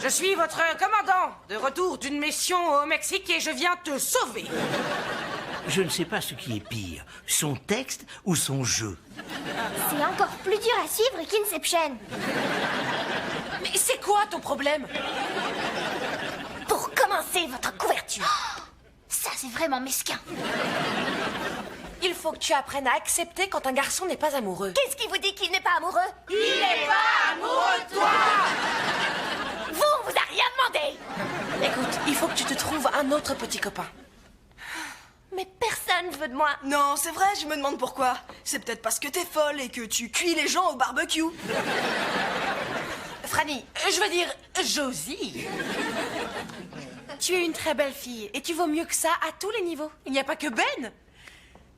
Je suis votre commandant, de retour d'une mission au Mexique et je viens te sauver. Je ne sais pas ce qui est pire, son texte ou son jeu. C'est encore plus dur à suivre qu'Inception. Mais c'est quoi ton problème? Pour commencer, votre couverture. Ça, c'est vraiment mesquin. Il faut que tu apprennes à accepter quand un garçon n'est pas amoureux. Qu'est-ce qui vous dit qu'il n'est pas amoureux? Il n'est pas amoureux de toi! Vous, on vous a rien demandé. Écoute, il faut que tu te trouves un autre petit copain. Mais personne veut de moi. Non, c'est vrai, je me demande pourquoi. C'est peut-être parce que t'es folle et que tu cuis les gens au barbecue. Franny, je veux dire Josie. Tu es une très belle fille et tu vaux mieux que ça à tous les niveaux. Il n'y a pas que Ben.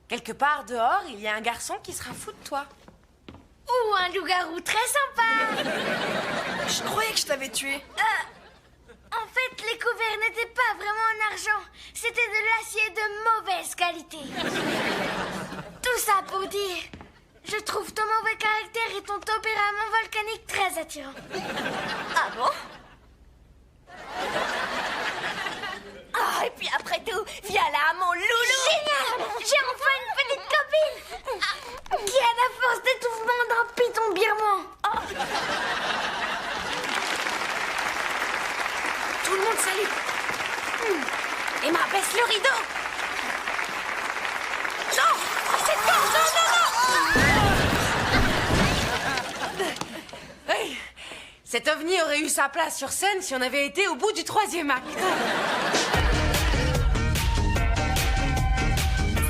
Quelque part dehors, il y a un garçon qui sera fou de toi. Ou un loup-garou très sympa. Je croyais que je t'avais tué. En fait, les couverts n'étaient pas vraiment en argent. C'était de l'acier de mauvaise qualité. Tout ça pour dire, je trouve ton mauvais caractère et ton tempérament volcanique très attirant. Ah bon? Ah, et puis après tout, viens là, mon loulou. Génial! J'ai enfin une petite copine qui a la force d'étouffement d'un python birman. Oh. Tout le monde salue. Emma, baisse le rideau. Non! C'est fort! Non! Hey, cet ovni aurait eu sa place sur scène si on avait été au bout du 3e acte.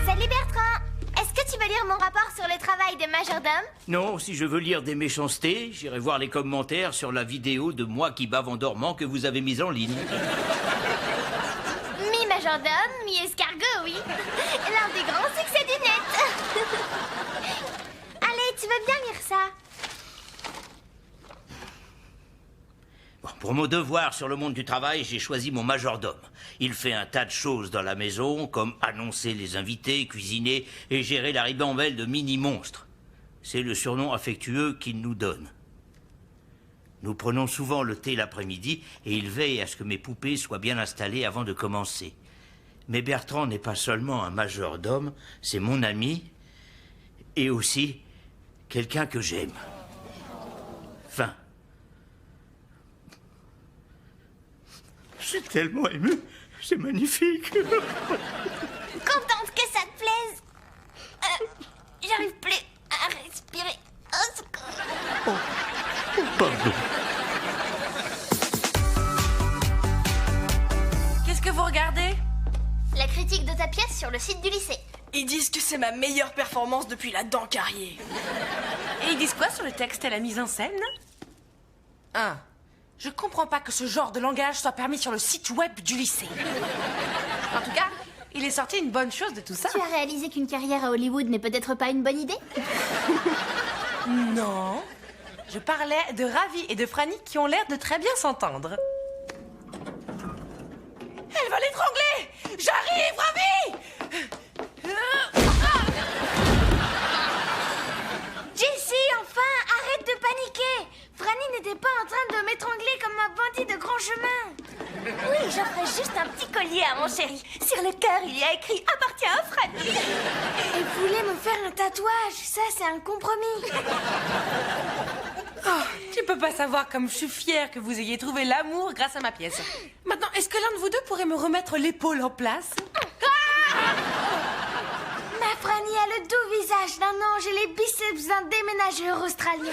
Salut Bertrand! Est-ce que tu veux lire mon rapport sur le travail des majordomes? Non, si je veux lire des méchancetés, j'irai voir les commentaires sur la vidéo de moi qui bave en dormant que vous avez mise en ligne. Mi-majordome, mi-escargot, oui. L'un des grands succès du net. Allez, tu veux bien lire ça? Bon, pour mon devoir sur le monde du travail, j'ai choisi mon majordome. Il fait un tas de choses dans la maison, comme annoncer les invités, cuisiner et gérer la ribambelle de mini-monstres. C'est le surnom affectueux qu'il nous donne. Nous prenons souvent le thé l'après-midi et il veille à ce que mes poupées soient bien installées avant de commencer. Mais Bertrand n'est pas seulement un majordome, c'est mon ami et aussi quelqu'un que j'aime. Fin. Je suis tellement ému, c'est magnifique. Contente que ça te plaise. J'arrive plus à respirer. Au secours. Pardon. Qu'est-ce que vous regardez? La critique de ta pièce sur le site du lycée. Ils disent que c'est ma meilleure performance depuis la dent carriée. Et ils disent quoi sur le texte et la mise en scène? Je comprends pas que ce genre de langage soit permis sur le site web du lycée. En tout cas, il est sorti une bonne chose de tout ça. Tu as réalisé qu'une carrière à Hollywood n'est peut-être pas une bonne idée? Non. Je parlais de Ravi et de Franny qui ont l'air de très bien s'entendre. Elle va l'étrangler! J'arrive, Ravi! Jessie, enfin, arrête de paniquer. Franny n'était pas en train de m'étrangler comme un bandit de grand chemin. Oui, j'offrais juste un petit collier à mon chéri. Sur le cœur, il y a écrit « Appartient à Franny ». Elle voulait me faire un tatouage. Ça, c'est un compromis. Oh, tu peux pas savoir comme je suis fière que vous ayez trouvé l'amour grâce à ma pièce. Maintenant, est-ce que l'un de vous deux pourrait me remettre l'épaule en place? Ma Franny a le doux visage d'un ange et les biceps d'un déménageur australien.